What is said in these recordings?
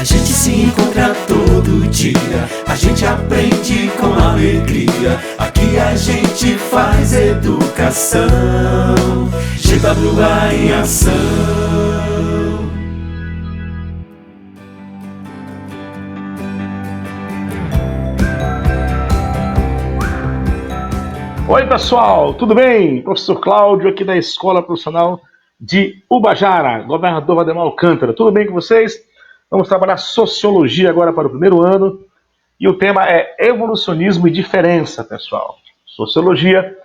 gente se encontra todo dia, a gente aprende com alegria. Aqui a gente faz educação, GWA em ação. Oi pessoal, tudo bem? Professor Cláudio aqui da Escola Profissional de Ubajara, Governador Valdemar Alcântara. Tudo bem com vocês? Vamos trabalhar Sociologia agora para o primeiro ano e o tema é Evolucionismo e Diferença, pessoal. Sociologia,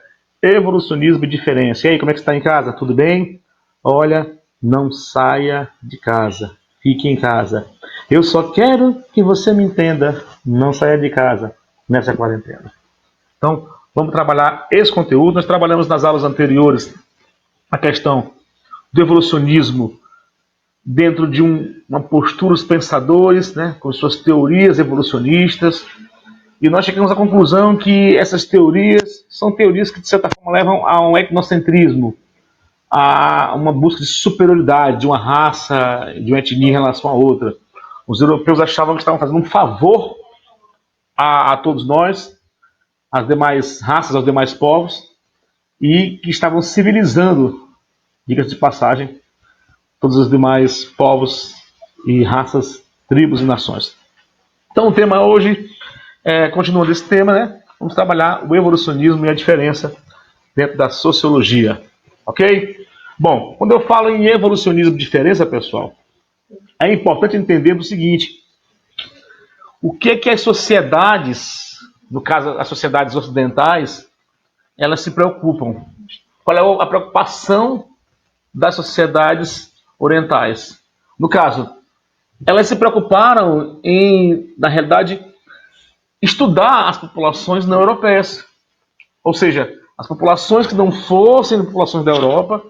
Evolucionismo e Diferença. E aí, como é que está em casa? Tudo bem? Olha, não saia de casa, fique em casa. Eu só quero que você me entenda, não saia de casa nessa quarentena. Então, vamos trabalhar esse conteúdo. Nós trabalhamos nas aulas anteriores a questão do evolucionismo dentro de uma postura dos pensadores, né, com suas teorias evolucionistas. E nós chegamos à conclusão que essas teorias são teorias que, de certa forma, levam a um etnocentrismo, a uma busca de superioridade de uma raça, de uma etnia em relação a outra. Os europeus achavam que estavam fazendo um favor a todos nós, às demais raças, aos demais povos, e que estavam civilizando, diga-se de passagem, todos os demais povos e raças, tribos e nações. Então o tema hoje, continuando esse tema, né, vamos trabalhar o evolucionismo e a diferença dentro da sociologia, ok? Bom, quando eu falo em evolucionismo e diferença, pessoal, é importante entender o seguinte: o que as sociedades, no caso as sociedades ocidentais, elas se preocupam? Qual é a preocupação das sociedades orientais? No caso, elas se preocuparam em, na realidade, estudar as populações não europeias. Ou seja, as populações que não fossem populações da Europa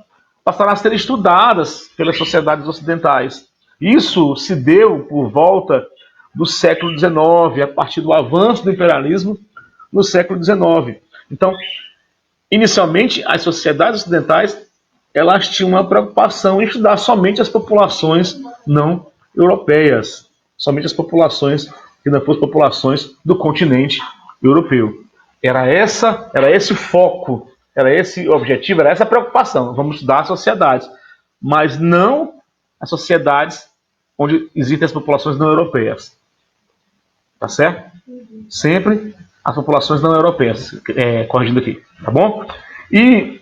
passaram a ser estudadas pelas sociedades ocidentais. Isso se deu por volta do século XIX, a partir do avanço do imperialismo no século XIX. Então, inicialmente, as sociedades ocidentais elas tinham uma preocupação em estudar somente as populações não europeias, somente as populações que não fossem populações do continente europeu. Era esse o foco, era esse o objetivo, era essa a preocupação. Vamos estudar as sociedades, mas não as sociedades onde existem as populações não europeias. Tá certo? Sempre as populações não europeias, corrigindo aqui, tá bom? E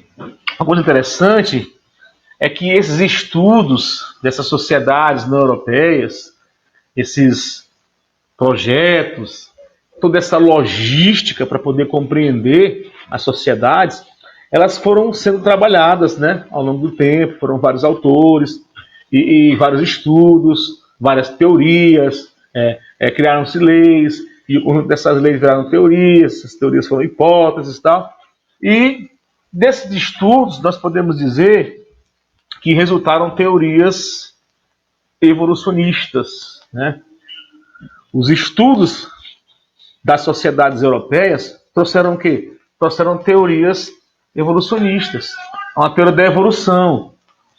uma coisa interessante é que esses estudos dessas sociedades não europeias, esses projetos, toda essa logística para poder compreender as sociedades, elas foram sendo trabalhadas, né, ao longo do tempo. Foram vários autores e vários estudos, várias teorias, criaram-se leis, e o conjunto dessas leis viraram teorias, essas teorias foram hipóteses e tal. E desses estudos, nós podemos dizer que resultaram teorias evolucionistas, né? Os estudos das sociedades europeias trouxeram o quê? Trouxeram teorias evolucionistas, uma teoria da evolução,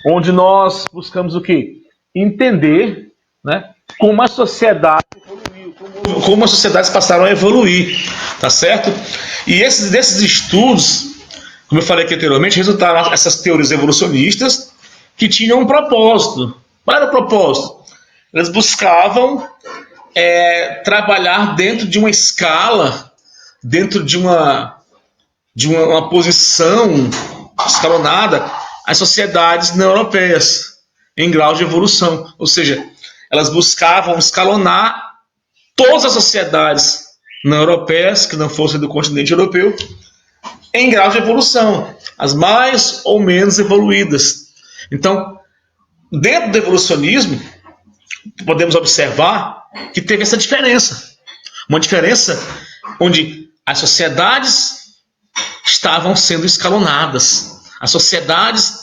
onde nós buscamos o quê? Entender, né, como a sociedade evoluiu, como as sociedades passaram a evoluir, tá certo? E desses estudos, como eu falei aqui anteriormente, resultaram essas teorias evolucionistas que tinham um propósito. Qual era o propósito? Elas buscavam trabalhar dentro de uma escala, dentro de uma posição escalonada, as sociedades não europeias, em grau de evolução. Ou seja, elas buscavam escalonar todas as sociedades não europeias, que não fossem do continente europeu, em grau de evolução, as mais ou menos evoluídas. Então, dentro do evolucionismo, podemos observar que teve essa diferença. Uma diferença onde as sociedades estavam sendo escalonadas. As sociedades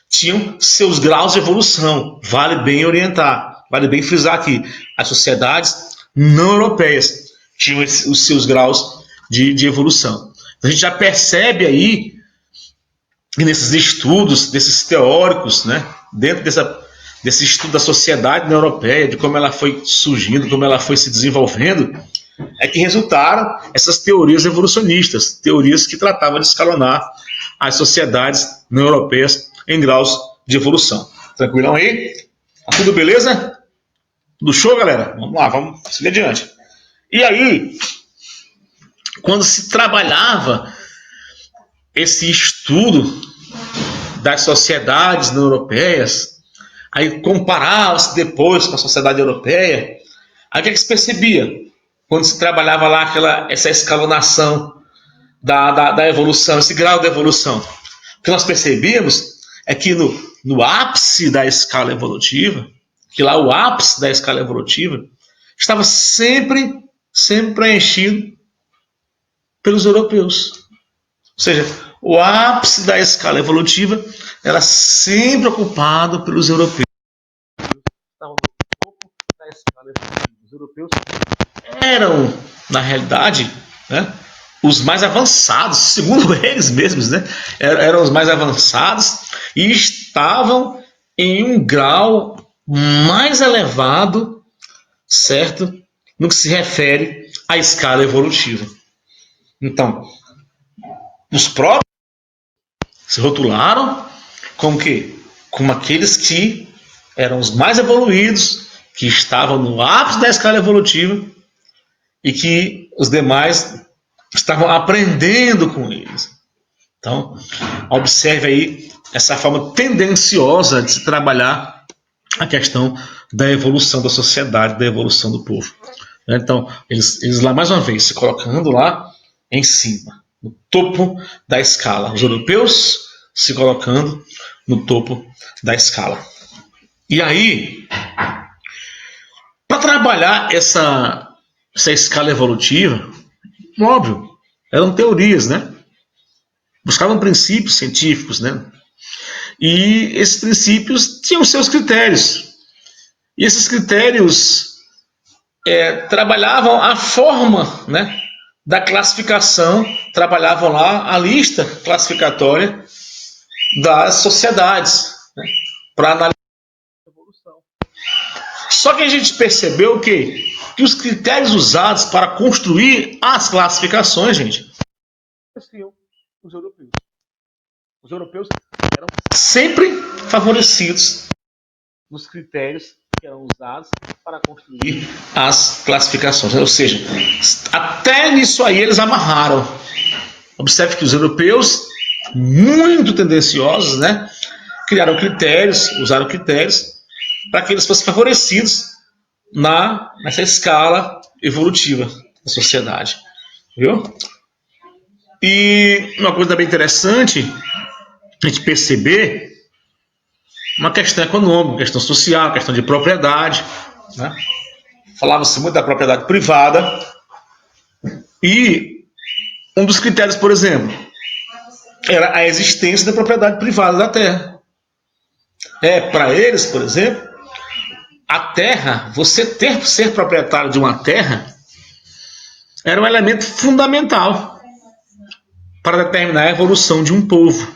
tinham seus graus de evolução. Vale bem orientar, vale bem frisar aqui. As sociedades não europeias tinham os seus graus de evolução. A gente já percebe aí, nesses estudos, desses teóricos, né, dentro desse estudo da sociedade europeia, de como ela foi surgindo, como ela foi se desenvolvendo, é que resultaram essas teorias evolucionistas, teorias que tratavam de escalonar as sociedades não europeias em graus de evolução. Tranquilão aí? Tá tudo beleza? Tudo show, galera? Vamos lá, vamos seguir adiante. E aí, quando se trabalhava esse estudo das sociedades não europeias, aí comparava-se depois com a sociedade europeia, aí o que é que se percebia? Quando se trabalhava lá essa escalonação da evolução, esse grau de evolução. O que nós percebíamos é que no ápice da escala evolutiva, que lá o ápice da escala evolutiva estava sempre preenchido pelos europeus. Ou seja, o ápice da escala evolutiva era sempre ocupado pelos europeus. Estavam no topo da escala evolutiva. Os europeus eram, na realidade, né, os mais avançados, segundo eles mesmos, né, eram os mais avançados e estavam em um grau mais elevado, certo, no que se refere à escala evolutiva. Então, os próprios se rotularam como que? Como aqueles que eram os mais evoluídos, que estavam no ápice da escala evolutiva e que os demais estavam aprendendo com eles. Então, observe aí essa forma tendenciosa de se trabalhar a questão da evolução da sociedade, da evolução do povo. Então, eles lá, mais uma vez, se colocando lá em cima, no topo da escala. Os europeus se colocando no topo da escala. E aí, para trabalhar essa escala evolutiva, óbvio, eram teorias, né? Buscavam princípios científicos, né? E esses princípios tinham seus critérios. E esses critérios trabalhavam a forma, né, da classificação, trabalhavam lá a lista classificatória das sociedades, né, para analisar a evolução. Só que a gente percebeu que os critérios usados para construir as classificações, gente, os europeus. Os europeus eram sempre favorecidos nos critérios que eram usados para construir as classificações. Ou seja, até nisso aí eles amarraram. Observe que os europeus, muito tendenciosos, né, criaram critérios, usaram critérios para que eles fossem favorecidos nessa escala evolutiva da sociedade. Viu? E uma coisa bem interessante a gente perceber, uma questão econômica, questão social, questão de propriedade, né? Falava-se muito da propriedade privada e um dos critérios, por exemplo, era a existência da propriedade privada da terra. Para eles, por exemplo, a terra, ser proprietário de uma terra era um elemento fundamental para determinar a evolução de um povo.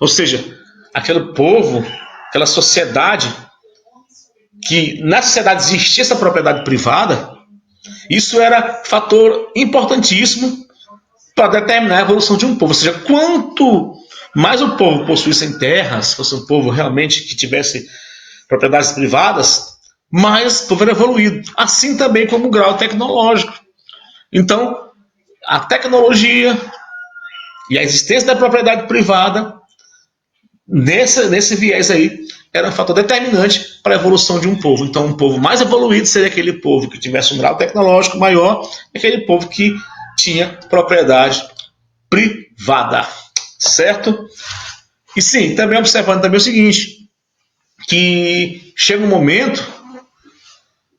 Ou seja, aquele povo, aquela sociedade, que na sociedade existia essa propriedade privada, isso era fator importantíssimo para determinar a evolução de um povo. Ou seja, quanto mais o povo possuísse terras, fosse um povo realmente que tivesse propriedades privadas, mais o povo era evoluído. Assim também como o grau tecnológico. Então, a tecnologia e a existência da propriedade privada, nesse viés aí, era um fator determinante para a evolução de um povo. Então, um povo mais evoluído seria aquele povo que tivesse um grau tecnológico maior, aquele povo que tinha propriedade privada, certo? E sim, também observando também o seguinte, que chega um momento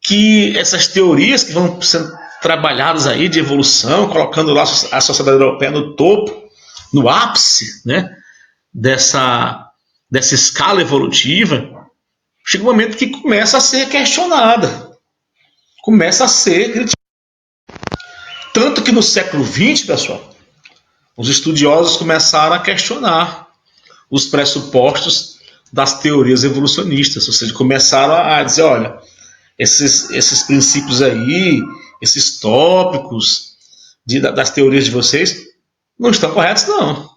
que essas teorias que vão sendo trabalhadas aí de evolução, colocando lá a sociedade europeia no topo, no ápice, né, dessa escala evolutiva, chega um momento que começa a ser questionada, começa a ser criticada. Tanto que no século XX, pessoal, os estudiosos começaram a questionar os pressupostos das teorias evolucionistas, ou seja, começaram a dizer, olha, esses princípios aí, esses tópicos das teorias de vocês não estão corretos, não.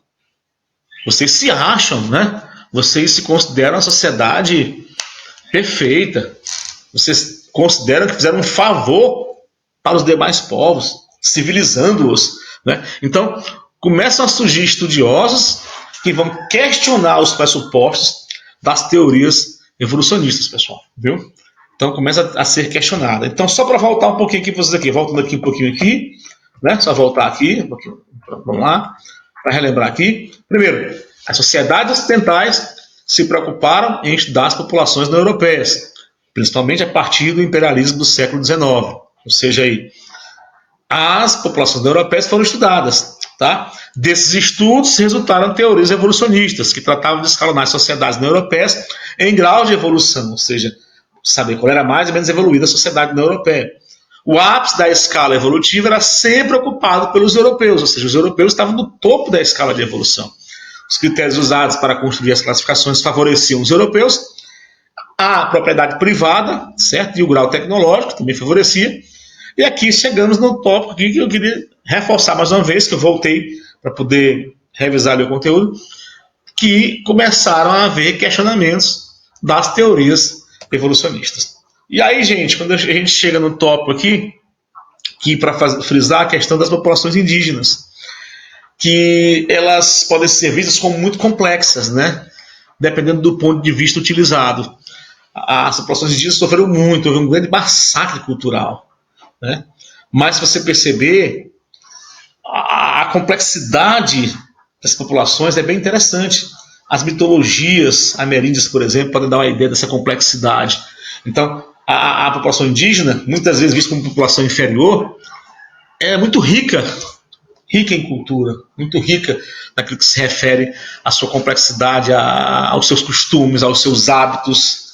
Vocês se acham, né? Vocês se consideram a sociedade perfeita. Vocês consideram que fizeram um favor para os demais povos, civilizando-os, né? Então, começam a surgir estudiosos que vão questionar os pressupostos das teorias evolucionistas, pessoal, viu? Então, começa a ser questionada. Então, só para voltar um pouquinho aqui para vocês aqui, voltando aqui um pouquinho aqui, né? Só voltar aqui, um pouquinho, vamos lá, para relembrar aqui. Primeiro, as sociedades ocidentais se preocuparam em estudar as populações não europeias, principalmente a partir do imperialismo do século XIX. Ou seja, aí, as populações não europeias foram estudadas. Tá? Desses estudos resultaram teorias evolucionistas, que tratavam de escalonar as sociedades não europeias em grau de evolução, ou seja, saber qual era mais ou menos evoluída a sociedade não europeia. O ápice da escala evolutiva era sempre ocupado pelos europeus, ou seja, os europeus estavam no topo da escala de evolução. Os critérios usados para construir as classificações favoreciam os europeus, a propriedade privada, certo? E o grau tecnológico também favorecia. E aqui chegamos no tópico que eu queria reforçar mais uma vez, que eu voltei para poder revisar o conteúdo, que começaram a haver questionamentos das teorias evolucionistas. E aí, gente, quando a gente chega no tópico aqui, que para frisar a questão das populações indígenas, que elas podem ser vistas como muito complexas, né? Dependendo do ponto de vista utilizado. As populações indígenas sofreram muito, houve um grande massacre cultural, né? Mas se você perceber, a complexidade das populações é bem interessante. As mitologias ameríndias, por exemplo, podem dar uma ideia dessa complexidade. Então, a população indígena, muitas vezes vista como população inferior, é muito rica em cultura, muito rica naquilo que se refere à sua complexidade, aos seus costumes, aos seus hábitos,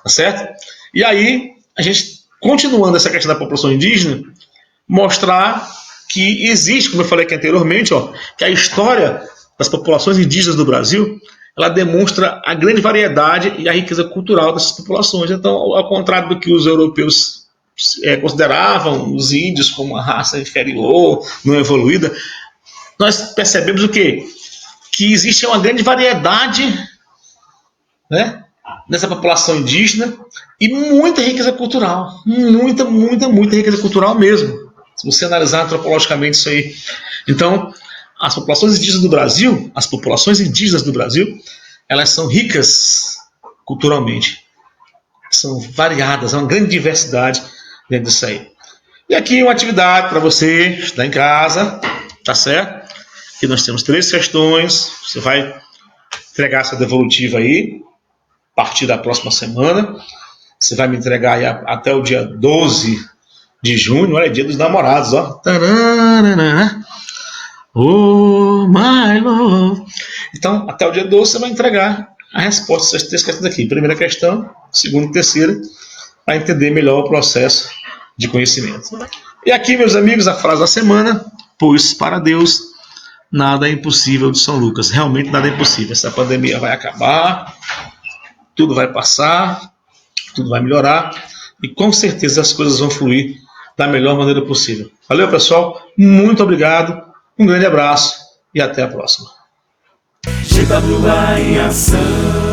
tá certo? E aí, a gente, continuando essa questão da população indígena, mostrar que existe, como eu falei aqui anteriormente, que a história das populações indígenas do Brasil, ela demonstra a grande variedade e a riqueza cultural dessas populações. Então, ao contrário do que os europeus consideravam os índios como uma raça inferior, não evoluída, nós percebemos o quê? Que existe uma grande variedade, né, nessa população indígena e muita riqueza cultural. Muita riqueza cultural mesmo. Se você analisar antropologicamente isso aí. Então, as populações indígenas do Brasil, elas são ricas culturalmente. São variadas, há uma grande diversidade dentro disso aí. E aqui uma atividade para você estudar em casa, tá certo? Aqui nós temos 3 questões, você vai entregar essa devolutiva aí, a partir da próxima semana. Você vai me entregar aí até o dia 12 de junho, olha, dia dos namorados, ó. Oh, my love. Então, até o dia 12 você vai entregar a resposta dessas 3 questões aqui. Primeira questão, segunda e terceira, para entender melhor o processo de conhecimento. E aqui, meus amigos, a frase da semana: pois para Deus nada é impossível de São Lucas. Realmente nada é impossível. Essa pandemia vai acabar, tudo vai passar, tudo vai melhorar e com certeza as coisas vão fluir da melhor maneira possível. Valeu, pessoal. Muito obrigado. Um grande abraço e até a próxima. GWA em ação.